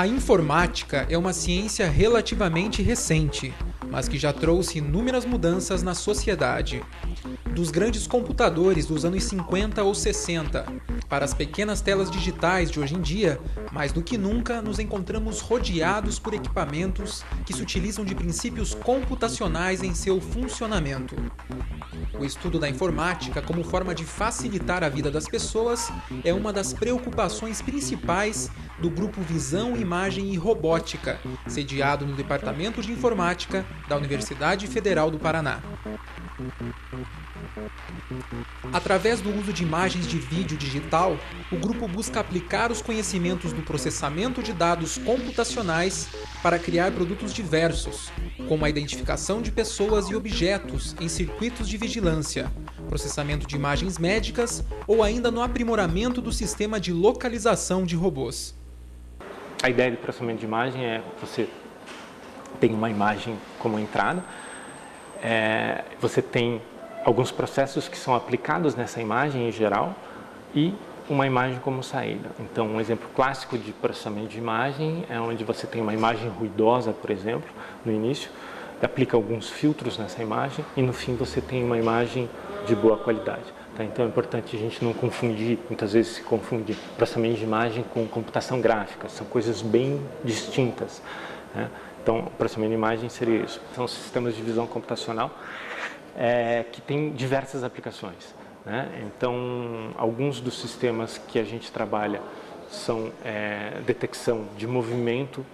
A informática é uma ciência relativamente recente, mas que já trouxe inúmeras mudanças na sociedade. Dos grandes computadores dos anos 50 ou 60 para as pequenas telas digitais de hoje em dia, mais do que nunca nos encontramos rodeados por equipamentos que se utilizam de princípios computacionais em seu funcionamento. O estudo da informática como forma de facilitar a vida das pessoas é uma das preocupações principais do grupo Visão, Imagem e Robótica, sediado no Departamento de Informática da Universidade Federal do Paraná. Através do uso de imagens de vídeo digital, o grupo busca aplicar os conhecimentos do processamento de dados computacionais para criar produtos diversos, como a identificação de pessoas e objetos em circuitos de vigilância, processamento de imagens médicas ou ainda no aprimoramento do sistema de localização de robôs. A ideia de processamento de imagem é você tem uma imagem como entrada, você tem alguns processos que são aplicados nessa imagem em geral e uma imagem como saída. Então, um exemplo clássico de processamento de imagem é onde você tem uma imagem ruidosa, por exemplo, no início, aplica alguns filtros nessa imagem e no fim você tem uma imagem de boa qualidade. Tá? Então é importante a gente não confundir, muitas vezes se confunde processamento de imagem com computação gráfica, são coisas bem distintas, né? Então, o processamento de imagem seria isso. São sistemas de visão computacional que têm diversas aplicações, né? Então, alguns dos sistemas que a gente trabalha são detecção de movimento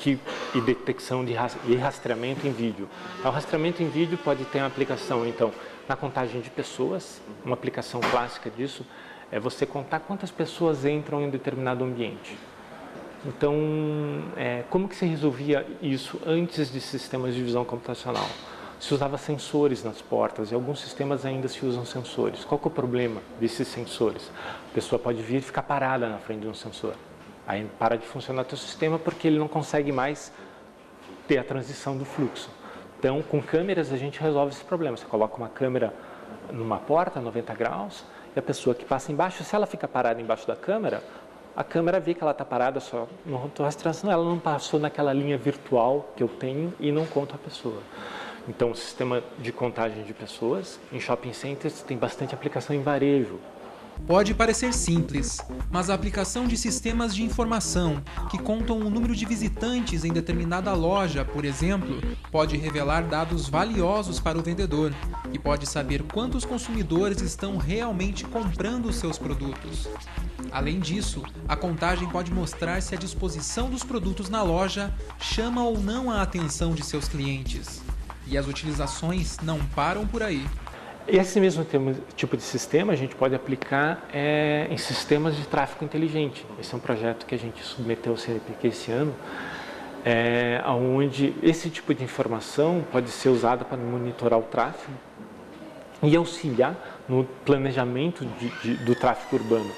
e detecção e rastreamento em vídeo. O rastreamento em vídeo pode ter uma aplicação, então, na contagem de pessoas. Uma aplicação clássica disso é você contar quantas pessoas entram em determinado ambiente. Então, como que se resolvia isso antes de sistemas de visão computacional? Se usava sensores nas portas e alguns sistemas ainda se usam sensores. Qual que é o problema desses sensores? A pessoa pode vir e ficar parada na frente de um sensor. Aí para de funcionar o teu sistema porque ele não consegue mais ter a transição do fluxo. Então, com câmeras a gente resolve esse problema. Você coloca uma câmera numa porta, 90 graus, e a pessoa que passa embaixo, se ela fica parada embaixo da câmera, a câmera vê que ela está parada só no rastreação, ela não passou naquela linha virtual que eu tenho e não conta a pessoa. Então, o sistema de contagem de pessoas em shopping centers tem bastante aplicação em varejo. Pode parecer simples, mas a aplicação de sistemas de informação que contam o número de visitantes em determinada loja, por exemplo, pode revelar dados valiosos para o vendedor e pode saber quantos consumidores estão realmente comprando os seus produtos. Além disso, a contagem pode mostrar se a disposição dos produtos na loja chama ou não a atenção de seus clientes. E as utilizações não param por aí. Esse mesmo tipo de sistema a gente pode aplicar em sistemas de tráfego inteligente. Esse é um projeto que a gente submeteu ao CNPq esse ano, onde esse tipo de informação pode ser usada para monitorar o tráfego e auxiliar no planejamento do tráfego urbano.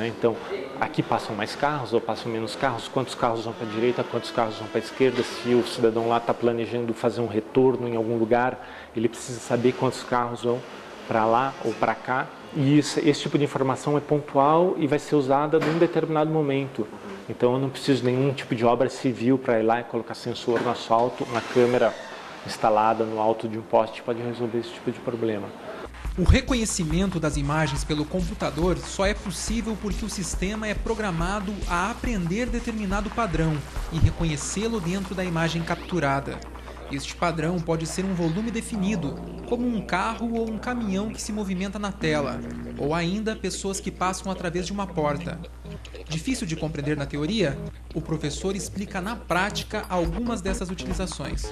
Então, aqui passam mais carros ou passam menos carros, quantos carros vão para a direita, quantos carros vão para a esquerda, se o cidadão lá está planejando fazer um retorno em algum lugar, ele precisa saber quantos carros vão para lá ou para cá. E esse tipo de informação é pontual e vai ser usada num determinado momento. Então, eu não preciso de nenhum tipo de obra civil para ir lá e colocar sensor no asfalto, uma câmera instalada no alto de um poste pode resolver esse tipo de problema. O reconhecimento das imagens pelo computador só é possível porque o sistema é programado a aprender determinado padrão e reconhecê-lo dentro da imagem capturada. Este padrão pode ser um volume definido, como um carro ou um caminhão que se movimenta na tela, ou ainda pessoas que passam através de uma porta. Difícil de compreender na teoria? O professor explica na prática algumas dessas utilizações.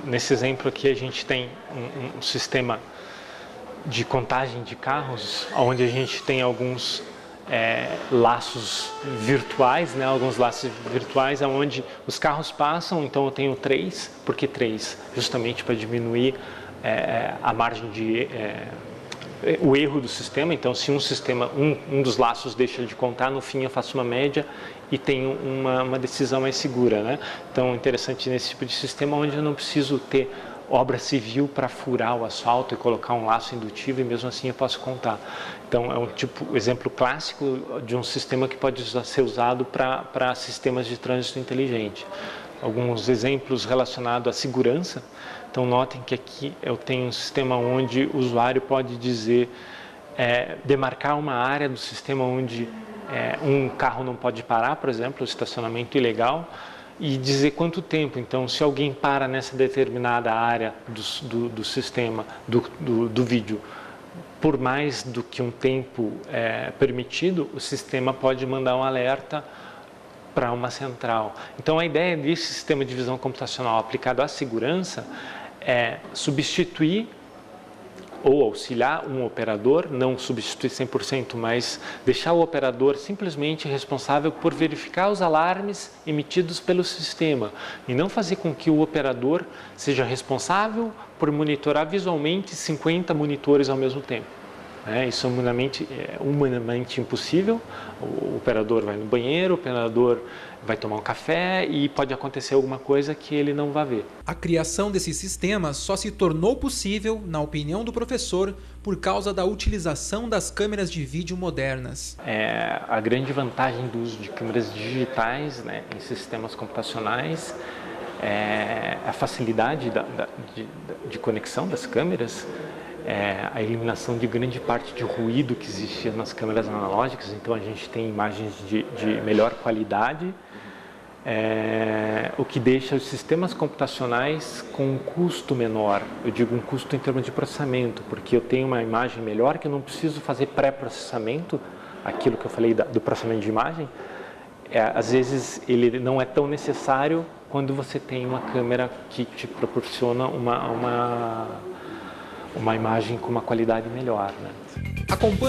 Nesse exemplo aqui a gente tem um sistema de contagem de carros, onde a gente tem alguns laços virtuais, alguns laços virtuais onde os carros passam, então eu tenho 3, por que 3? Justamente para diminuir a margem o erro do sistema. Então, se um dos laços deixa de contar, no fim eu faço uma média e tenho uma decisão mais segura, né? Então, interessante nesse tipo de sistema onde eu não preciso ter obra civil para furar o asfalto e colocar um laço indutivo, e mesmo assim eu posso contar. Então, é um exemplo clássico de um sistema que pode ser usado para sistemas de trânsito inteligente. Alguns exemplos relacionados à segurança. Então, notem que aqui eu tenho um sistema onde o usuário pode dizer, demarcar uma área do sistema onde um carro não pode parar, por exemplo, o estacionamento ilegal, e dizer quanto tempo. Então, se alguém para nessa determinada área do sistema, do vídeo, por mais do que um tempo permitido, o sistema pode mandar um alerta para uma central. Então, a ideia desse sistema de visão computacional aplicado à segurança é substituir ou auxiliar um operador, não substituir 100%, mas deixar o operador simplesmente responsável por verificar os alarmes emitidos pelo sistema e não fazer com que o operador seja responsável por monitorar visualmente 50 monitores ao mesmo tempo. Isso é humanamente impossível. O operador vai no banheiro, o operador vai tomar um café e pode acontecer alguma coisa que ele não vai ver. A criação desse sistema só se tornou possível, na opinião do professor, por causa da utilização das câmeras de vídeo modernas. A grande vantagem do uso de câmeras digitais, em sistemas computacionais é a facilidade de conexão das câmeras, a eliminação de grande parte de ruído que existia nas câmeras analógicas. Então a gente tem imagens de melhor qualidade, o que deixa os sistemas computacionais com um custo menor. Eu digo um custo em termos de processamento, porque eu tenho uma imagem melhor que eu não preciso fazer pré-processamento, aquilo que eu falei do processamento de imagem. Às vezes ele não é tão necessário quando você tem uma câmera que te proporciona uma imagem com uma qualidade melhor. Acompanhe